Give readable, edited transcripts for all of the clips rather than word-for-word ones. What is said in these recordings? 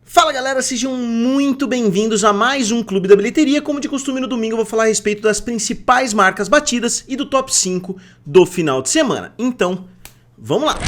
Fala galera, sejam muito bem-vindos a mais um Clube da Bilheteria. Como de costume, no domingo eu vou falar a respeito das principais marcas batidas e do top 5 do final de semana. Então, vamos lá!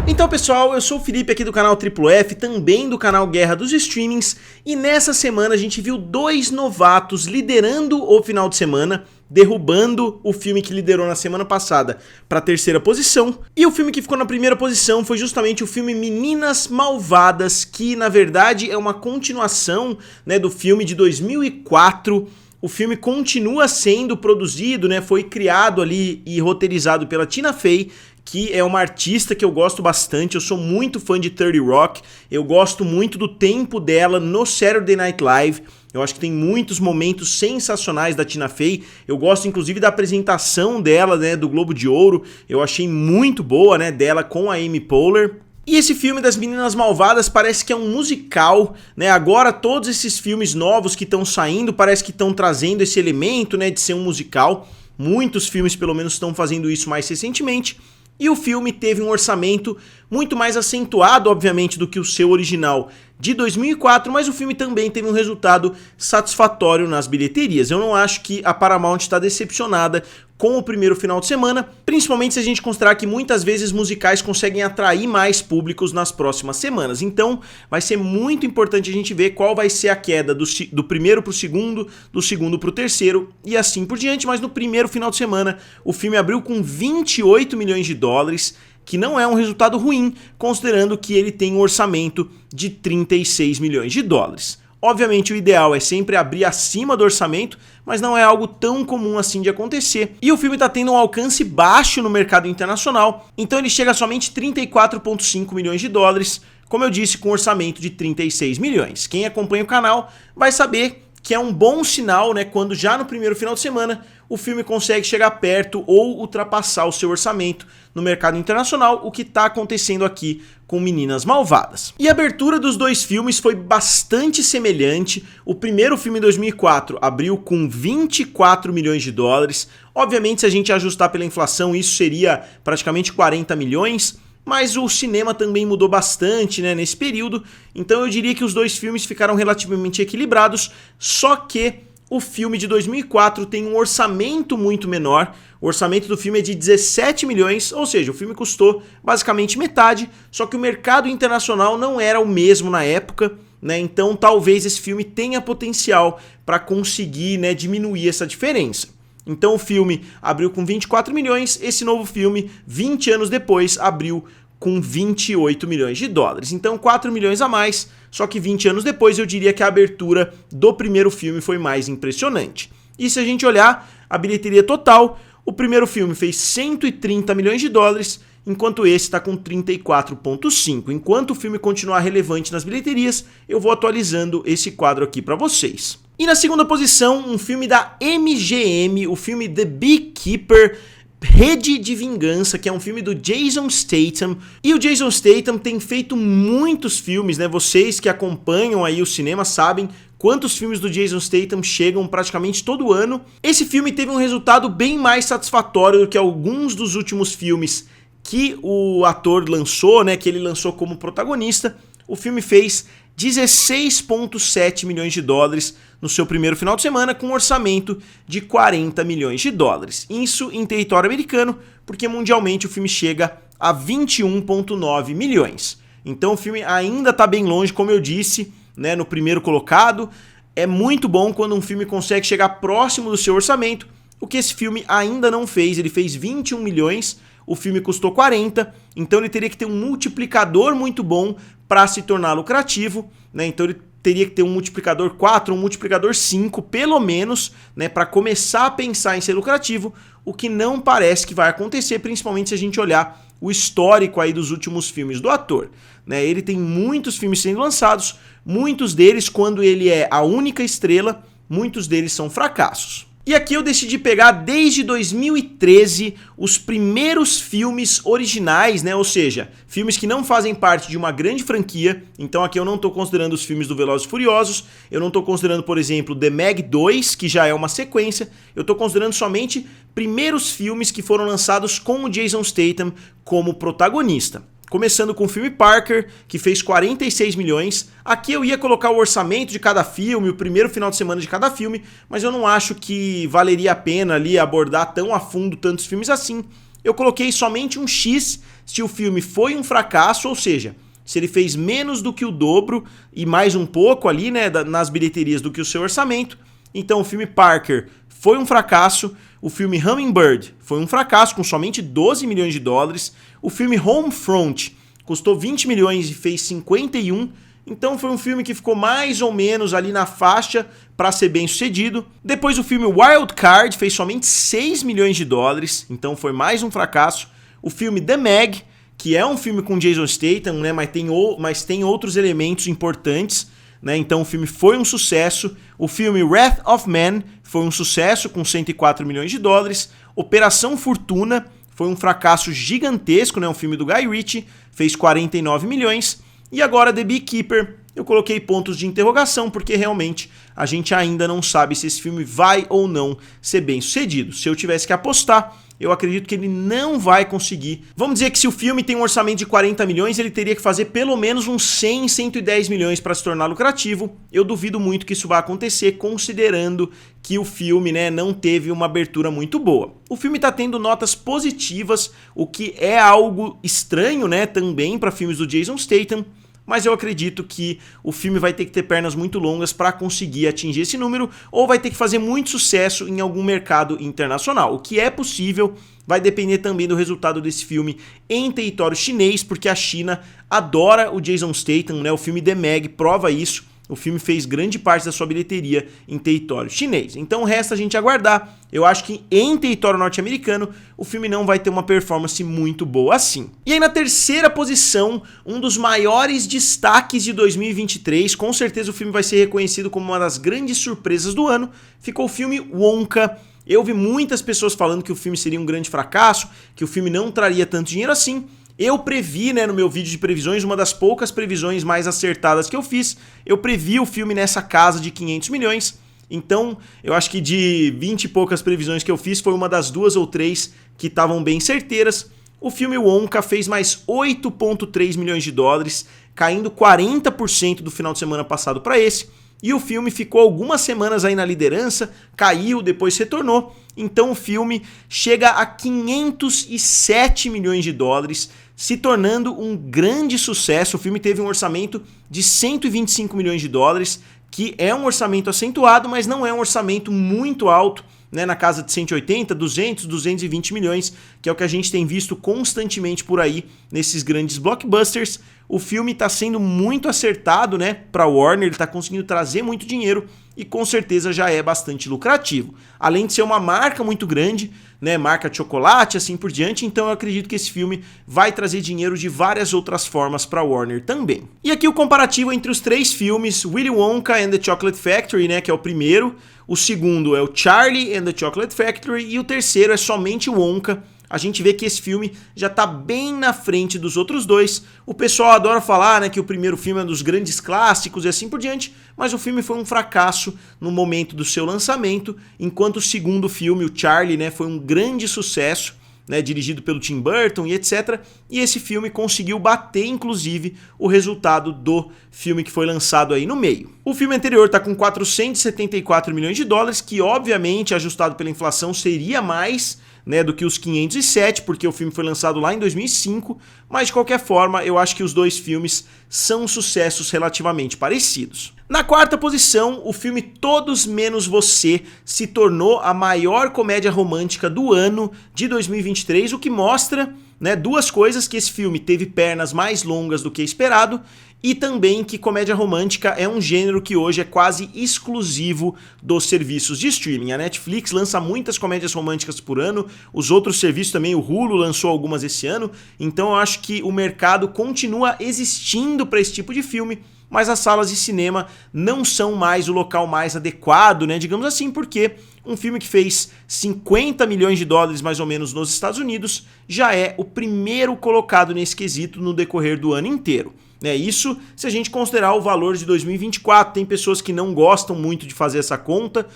Então pessoal, eu sou o Felipe aqui do canal Triplo F, também do canal Guerra dos Streamings, e nessa semana a gente viu dois novatos liderando o final de semana, derrubando o filme que liderou na semana passada para a terceira posição, e o filme que ficou na primeira posição foi justamente o filme Meninas Malvadas, que na verdade é uma continuação, do filme de 2004. O filme continua sendo produzido, foi criado ali e roteirizado pela Tina Fey, que é uma artista que eu gosto bastante. Eu sou muito fã de 30 Rock, eu gosto muito do tempo dela no Saturday Night Live. Eu acho que tem muitos momentos sensacionais da Tina Fey. Eu gosto inclusive da apresentação dela, do Globo de Ouro. Eu achei muito boa, dela com a Amy Poehler. E esse filme das Meninas Malvadas parece que é um musical, Agora todos esses filmes novos que estão saindo parece que estão trazendo esse elemento, de ser um musical. Muitos filmes pelo menos estão fazendo isso mais recentemente. E o filme teve um orçamento muito mais acentuado, obviamente, do que o seu original de 2004, mas o filme também teve um resultado satisfatório nas bilheterias. Eu não acho que a Paramount está decepcionada com o primeiro final de semana, principalmente se a gente considerar que muitas vezes musicais conseguem atrair mais públicos nas próximas semanas. Então vai ser muito importante a gente ver qual vai ser a queda do primeiro para o segundo, do segundo para o terceiro e assim por diante. Mas no primeiro final de semana o filme abriu com 28 milhões de dólares, que não é um resultado ruim, considerando que ele tem um orçamento de 36 milhões de dólares. Obviamente o ideal é sempre abrir acima do orçamento, mas não é algo tão comum assim de acontecer. E o filme está tendo um alcance baixo no mercado internacional, então ele chega a somente 34,5 milhões de dólares, como eu disse, com um orçamento de 36 milhões. Quem acompanha o canal vai saber que é um bom sinal, quando já no primeiro final de semana o filme consegue chegar perto ou ultrapassar o seu orçamento no mercado internacional, o que está acontecendo aqui com Meninas Malvadas. E a abertura dos dois filmes foi bastante semelhante. O primeiro filme em 2004 abriu com 24 milhões de dólares. Obviamente, se a gente ajustar pela inflação, isso seria praticamente 40 milhões. Mas o cinema também mudou bastante, nesse período, então eu diria que os dois filmes ficaram relativamente equilibrados, só que o filme de 2004 tem um orçamento muito menor. O orçamento do filme é de 17 milhões, ou seja, o filme custou basicamente metade, só que o mercado internacional não era o mesmo na época, então talvez esse filme tenha potencial para conseguir, diminuir essa diferença. Então o filme abriu com 24 milhões, esse novo filme, 20 anos depois, abriu com 28 milhões de dólares. Então 4 milhões a mais, só que 20 anos depois eu diria que a abertura do primeiro filme foi mais impressionante. E se a gente olhar a bilheteria total, o primeiro filme fez 130 milhões de dólares, enquanto esse está com 34,5. Enquanto o filme continuar relevante nas bilheterias, eu vou atualizando esse quadro aqui para vocês. E na segunda posição, um filme da MGM, o filme The Beekeeper, Rede de Vingança, que é um filme do Jason Statham. E o Jason Statham tem feito muitos filmes, Vocês que acompanham aí o cinema sabem quantos filmes do Jason Statham chegam praticamente todo ano. Esse filme teve um resultado bem mais satisfatório do que alguns dos últimos filmes que o ator lançou, que ele lançou como protagonista. O filme fez 16,7 milhões de dólares no seu primeiro final de semana, com um orçamento de 40 milhões de dólares. Isso em território americano, porque mundialmente o filme chega a 21,9 milhões. Então o filme ainda está bem longe, como eu disse, no primeiro colocado. É muito bom quando um filme consegue chegar próximo do seu orçamento, o que esse filme ainda não fez. Ele fez 21 milhões, o filme custou 40, então ele teria que ter um multiplicador muito bom para se tornar lucrativo, Então ele teria que ter um multiplicador 4, um multiplicador 5, pelo menos, para começar a pensar em ser lucrativo, o que não parece que vai acontecer, principalmente se a gente olhar o histórico aí dos últimos filmes do ator. Ele tem muitos filmes sendo lançados, muitos deles, quando ele é a única estrela, muitos deles são fracassos. E aqui eu decidi pegar desde 2013 os primeiros filmes originais, né? Ou seja, filmes que não fazem parte de uma grande franquia. Então aqui eu não estou considerando os filmes do Velozes e Furiosos, eu não estou considerando, por exemplo, The Meg 2, que já é uma sequência. Eu estou considerando somente primeiros filmes que foram lançados com o Jason Statham como protagonista. Começando com o filme Parker, que fez 46 milhões. Aqui eu ia colocar o orçamento de cada filme, o primeiro final de semana de cada filme, mas eu não acho que valeria a pena ali abordar tão a fundo tantos filmes assim. Eu coloquei somente um X se o filme foi um fracasso, ou seja, se ele fez menos do que o dobro e mais um pouco ali, né, nas bilheterias do que o seu orçamento. Então o filme Parker foi um fracasso, o filme Hummingbird foi um fracasso com somente 12 milhões de dólares, o filme Homefront custou 20 milhões e fez 51, então foi um filme que ficou mais ou menos ali na faixa para ser bem sucedido. Depois o filme Wild Card fez somente 6 milhões de dólares, então foi mais um fracasso. O filme The Meg, que é um filme com Jason Statham, né, mas tem outros elementos importantes, né? Então o filme foi um sucesso. O filme Wrath of Man foi um sucesso com 104 milhões de dólares. Operação Fortuna foi um fracasso gigantesco, né? Um filme do Guy Ritchie, fez 49 milhões. E agora The Beekeeper, eu coloquei pontos de interrogação porque realmente a gente ainda não sabe se esse filme vai ou não ser bem sucedido. Se eu tivesse que apostar, eu acredito que ele não vai conseguir. Vamos dizer que se o filme tem um orçamento de 40 milhões, ele teria que fazer pelo menos uns 100, 110 milhões para se tornar lucrativo. Eu duvido muito que isso vá acontecer, considerando que o filme, né, não teve uma abertura muito boa. O filme está tendo notas positivas, o que é algo estranho, né, também para filmes do Jason Statham. Mas eu acredito que o filme vai ter que ter pernas muito longas para conseguir atingir esse número, ou vai ter que fazer muito sucesso em algum mercado internacional. O que é possível, vai depender também do resultado desse filme em território chinês, porque a China adora o Jason Statham, né? O filme The Meg prova isso. O filme fez grande parte da sua bilheteria em território chinês. Então resta a gente aguardar. Eu acho que em território norte-americano o filme não vai ter uma performance muito boa assim. E aí na terceira posição, um dos maiores destaques de 2023, com certeza o filme vai ser reconhecido como uma das grandes surpresas do ano, ficou o filme Wonka. Eu vi muitas pessoas falando que o filme seria um grande fracasso, que o filme não traria tanto dinheiro assim. Eu previ, né, no meu vídeo de previsões, uma das poucas previsões mais acertadas que eu fiz. Eu previ o filme nessa casa de 500 milhões. Então, eu acho que de 20 e poucas previsões que eu fiz, foi uma das 2 ou 3 que estavam bem certeiras. O filme Wonka fez mais 8,3 milhões de dólares, caindo 40% do final de semana passado para esse. E o filme ficou algumas semanas aí na liderança, caiu, depois retornou. Então o filme chega a 507 milhões de dólares, se tornando um grande sucesso. O filme teve um orçamento de 125 milhões de dólares, que é um orçamento acentuado, mas não é um orçamento muito alto, né, na casa de 180, 200, 220 milhões, que é o que a gente tem visto constantemente por aí nesses grandes blockbusters. O filme está sendo muito acertado, né, para Warner, ele está conseguindo trazer muito dinheiro e com certeza já é bastante lucrativo. Além de ser uma marca muito grande, né, marca de chocolate, assim por diante, então eu acredito que esse filme vai trazer dinheiro de várias outras formas para Warner também. E aqui o comparativo entre os 3 filmes, Willy Wonka and the Chocolate Factory, né, que é o primeiro, o segundo é o Charlie and the Chocolate Factory e o terceiro é somente Wonka. A gente vê que esse filme já está bem na frente dos outros 2. O pessoal adora falar, né, que o primeiro filme é um dos grandes clássicos e assim por diante, mas o filme foi um fracasso no momento do seu lançamento, enquanto o segundo filme, o Charlie, né, foi um grande sucesso, né, dirigido pelo Tim Burton e etc. E esse filme conseguiu bater, inclusive, o resultado do filme que foi lançado aí no meio. O filme anterior está com 474 milhões de dólares, que obviamente, ajustado pela inflação, seria mais, né, do que os 507, porque o filme foi lançado lá em 2005, mas de qualquer forma eu acho que os 2 filmes são sucessos relativamente parecidos. Na quarta posição, o filme Todos Menos Você se tornou a maior comédia romântica do ano de 2023, o que mostra, né, 2 coisas: que esse filme teve pernas mais longas do que esperado e também que comédia romântica é um gênero que hoje é quase exclusivo dos serviços de streaming. A Netflix lança muitas comédias românticas por ano, os outros serviços também, o Hulu lançou algumas esse ano, então eu acho que o mercado continua existindo para esse tipo de filme, mas as salas de cinema não são mais o local mais adequado, né, digamos assim, porque um filme que fez 50 milhões de dólares mais ou menos nos Estados Unidos, já é o primeiro colocado nesse quesito no decorrer do ano inteiro. Isso se a gente considerar o valor de 2024, tem pessoas que não gostam muito de fazer essa conta,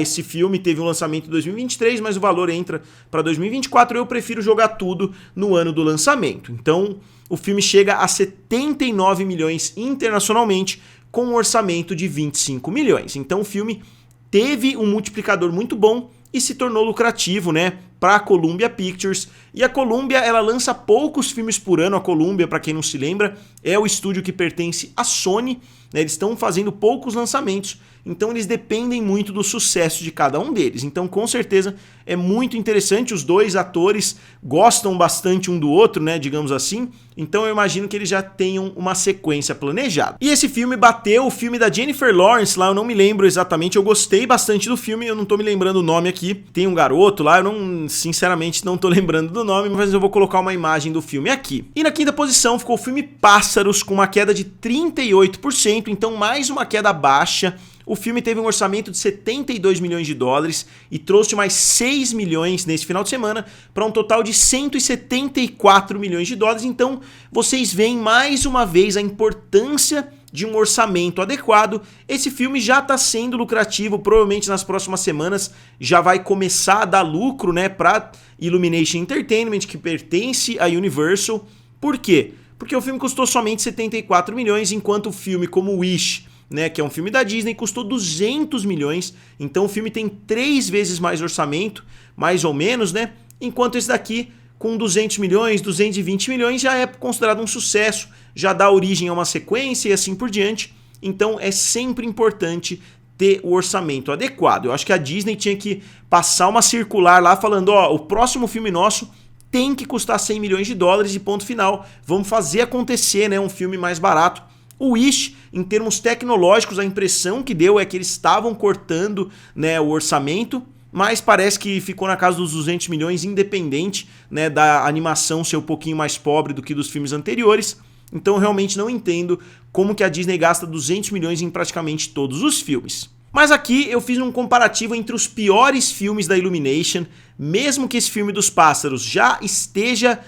esse filme teve um lançamento em 2023, mas o valor entra para 2024, eu prefiro jogar tudo no ano do lançamento. Então, o filme chega a 79 milhões internacionalmente, com um orçamento de 25 milhões. Então, o filme teve um multiplicador muito bom e se tornou lucrativo, para a Columbia Pictures. E a Columbia, ela lança poucos filmes por ano. A Columbia, para quem não se lembra, é o estúdio que pertence à Sony, eles estão fazendo poucos lançamentos, então eles dependem muito do sucesso de cada um deles. Então, com certeza, é muito interessante. Os dois atores gostam bastante um do outro, digamos assim. Então eu imagino que eles já tenham uma sequência planejada. E esse filme bateu o filme da Jennifer Lawrence lá, eu não me lembro exatamente, eu gostei bastante do filme, eu não tô me lembrando o nome aqui. Tem um garoto lá, eu sinceramente não tô lembrando do nome, mas eu vou colocar uma imagem do filme aqui. E na quinta posição ficou o filme Pássaros, com uma queda de 38%, então mais uma queda baixa. O filme teve um orçamento de 72 milhões de dólares e trouxe mais 6 milhões nesse final de semana para um total de 174 milhões de dólares. Então, vocês veem mais uma vez a importância de um orçamento adequado. Esse filme já está sendo lucrativo, provavelmente nas próximas semanas já vai começar a dar lucro, para Illumination Entertainment, que pertence à Universal. Por quê? Porque o filme custou somente 74 milhões, enquanto o filme como Wish, que é um filme da Disney, custou 200 milhões, então o filme tem 3 vezes mais orçamento, mais ou menos, enquanto esse daqui, com 200 milhões, 220 milhões, já é considerado um sucesso, já dá origem a uma sequência e assim por diante, então é sempre importante ter o orçamento adequado. Eu acho que a Disney tinha que passar uma circular lá falando, o próximo filme nosso tem que custar 100 milhões de dólares e ponto final, vamos fazer acontecer, um filme mais barato. O Wish, em termos tecnológicos, a impressão que deu é que eles estavam cortando, o orçamento, mas parece que ficou na casa dos 200 milhões, independente, da animação ser um pouquinho mais pobre do que dos filmes anteriores. Então eu realmente não entendo como que a Disney gasta 200 milhões em praticamente todos os filmes. Mas aqui eu fiz um comparativo entre os piores filmes da Illumination, mesmo que esse filme dos pássaros já esteja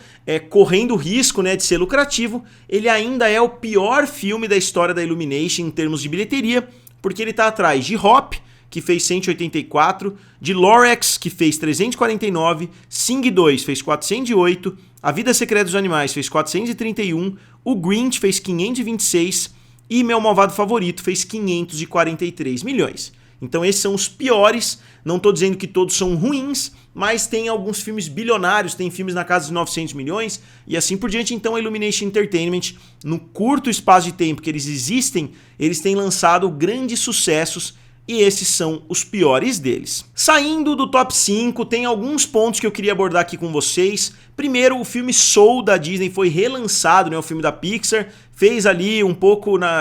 correndo o risco, de ser lucrativo, ele ainda é o pior filme da história da Illumination em termos de bilheteria, porque ele está atrás de Hop, que fez 184, de Lorax, que fez 349, Sing 2 fez 408, A Vida Secreta dos Animais fez 431, o Grinch fez 526 e Meu Malvado Favorito fez 543 milhões. Então esses são os piores, não estou dizendo que todos são ruins, mas tem alguns filmes bilionários, tem filmes na casa de 900 milhões e assim por diante. Então a Illumination Entertainment, no curto espaço de tempo que eles existem, eles têm lançado grandes sucessos e esses são os piores deles. Saindo do top 5, tem alguns pontos que eu queria abordar aqui com vocês. Primeiro, o filme Soul da Disney foi relançado, o filme da Pixar, fez ali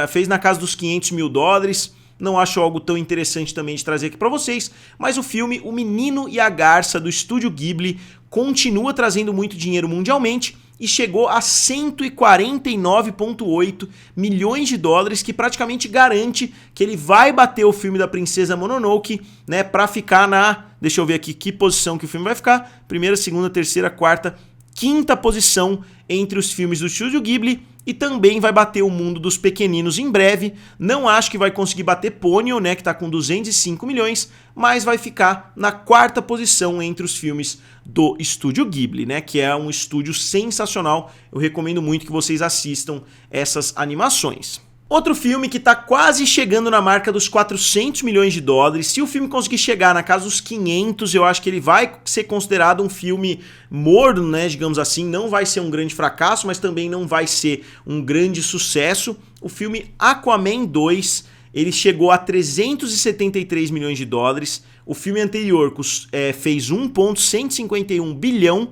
fez na casa dos 500 mil dólares. Não acho algo tão interessante também de trazer aqui para vocês, mas o filme O Menino e a Garça, do estúdio Ghibli, continua trazendo muito dinheiro mundialmente e chegou a 149,8 milhões de dólares, que praticamente garante que ele vai bater o filme da Princesa Mononoke, para ficar deixa eu ver aqui que posição que o filme vai ficar, primeira, segunda, terceira, quarta, quinta posição entre os filmes do estúdio Ghibli, e também vai bater O Mundo dos Pequeninos em breve. Não acho que vai conseguir bater Ponyo, que tá com 205 milhões, mas vai ficar na quarta posição entre os filmes do estúdio Ghibli, que é um estúdio sensacional. Eu recomendo muito que vocês assistam essas animações. Outro filme que está quase chegando na marca dos 400 milhões de dólares. Se o filme conseguir chegar na casa dos 500, eu acho que ele vai ser considerado um filme morno, digamos assim. Não vai ser um grande fracasso, mas também não vai ser um grande sucesso. O filme Aquaman 2, ele chegou a 373 milhões de dólares. O filme anterior fez 1,151 bilhão.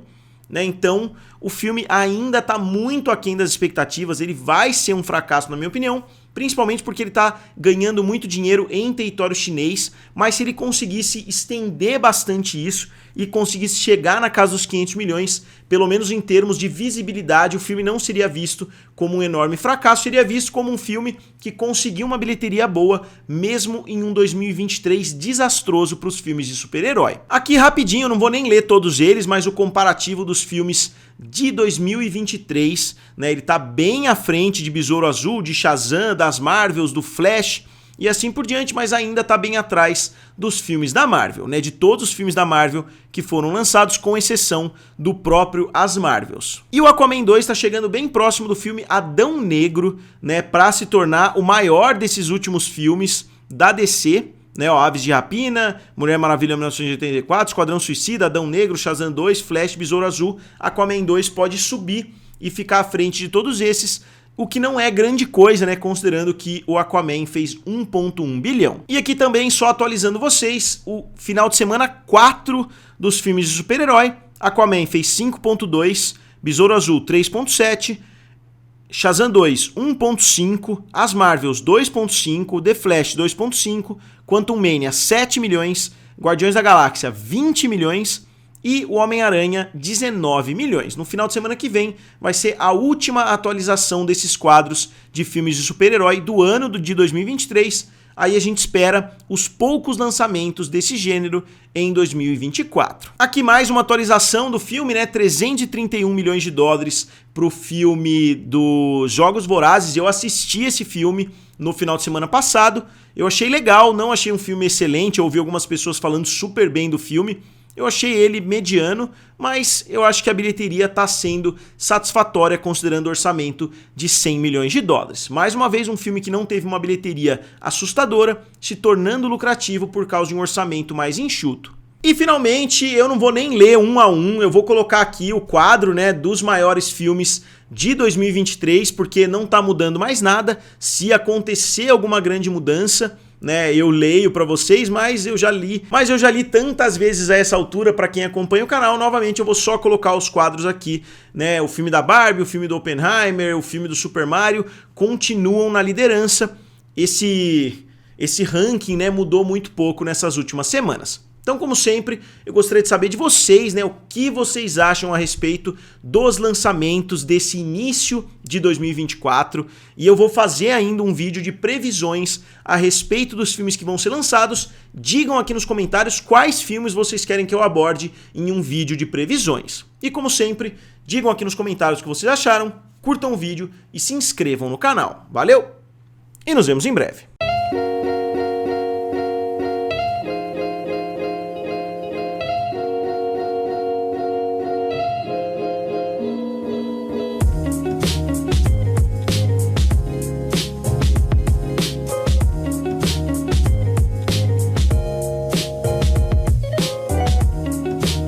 Então, o filme ainda está muito aquém das expectativas, ele vai ser um fracasso na minha opinião, principalmente porque ele está ganhando muito dinheiro em território chinês, mas se ele conseguisse estender bastante isso, e conseguisse chegar na casa dos 500 milhões, pelo menos em termos de visibilidade, o filme não seria visto como um enorme fracasso, seria visto como um filme que conseguiu uma bilheteria boa, mesmo em um 2023 desastroso para os filmes de super-herói. Aqui rapidinho, eu não vou nem ler todos eles, mas o comparativo dos filmes de 2023, né, ele tá bem à frente de Besouro Azul, de Shazam, das Marvels, do Flash e assim por diante, mas ainda tá bem atrás dos filmes da Marvel, né, de todos os filmes da Marvel que foram lançados, com exceção do próprio As Marvels. E o Aquaman 2 tá chegando bem próximo do filme Adão Negro, né, para se tornar o maior desses últimos filmes da DC, né, ó, Aves de Rapina, Mulher Maravilha 1984, Esquadrão Suicida, Adão Negro, Shazam 2, Flash, Besouro Azul. Aquaman 2 pode subir e ficar à frente de todos esses, o que não é grande coisa, né, considerando que o Aquaman fez 1,1 bilhão. E aqui também, só atualizando vocês, o final de semana 4 dos filmes de super-herói. Aquaman fez 5,2, Besouro Azul 3,7, Shazam 2, 1.5, As Marvels 2.5, The Flash 2.5, Quantum Mania 7 milhões, Guardiões da Galáxia 20 milhões e o Homem-Aranha 19 milhões. No final de semana que vem vai ser a última atualização desses quadros de filmes de super-herói do ano de 2023. Aí a gente espera os poucos lançamentos desse gênero em 2024. Aqui mais uma atualização do filme, né? 331 milhões de dólares pro filme dos Jogos Vorazes. Eu assisti esse filme no final de semana passado. Eu achei legal, não achei um filme excelente. Eu ouvi algumas pessoas falando super bem do filme. Eu achei ele mediano, mas eu acho que a bilheteria está sendo satisfatória considerando o orçamento de 100 milhões de dólares. Mais uma vez, um filme que não teve uma bilheteria assustadora, se tornando lucrativo por causa de um orçamento mais enxuto. E finalmente, eu não vou nem ler um a um, eu vou colocar aqui o quadro, né, dos maiores filmes de 2023, porque não está mudando mais nada. Se acontecer alguma grande mudança, né, eu leio para vocês, mas eu já li tantas vezes a essa altura. Para quem acompanha o canal, novamente eu vou só colocar os quadros aqui, né? O filme da Barbie, o filme do Oppenheimer, o filme do Super Mario continuam na liderança. Esse ranking, né, mudou muito pouco nessas últimas semanas. Então, como sempre, eu gostaria de saber de vocês, né, o que vocês acham a respeito dos lançamentos desse início de 2024. E eu vou fazer ainda um vídeo de previsões a respeito dos filmes que vão ser lançados. Digam aqui nos comentários quais filmes vocês querem que eu aborde em um vídeo de previsões. E como sempre, digam aqui nos comentários o que vocês acharam, curtam o vídeo e se inscrevam no canal. Valeu! E nos vemos em breve.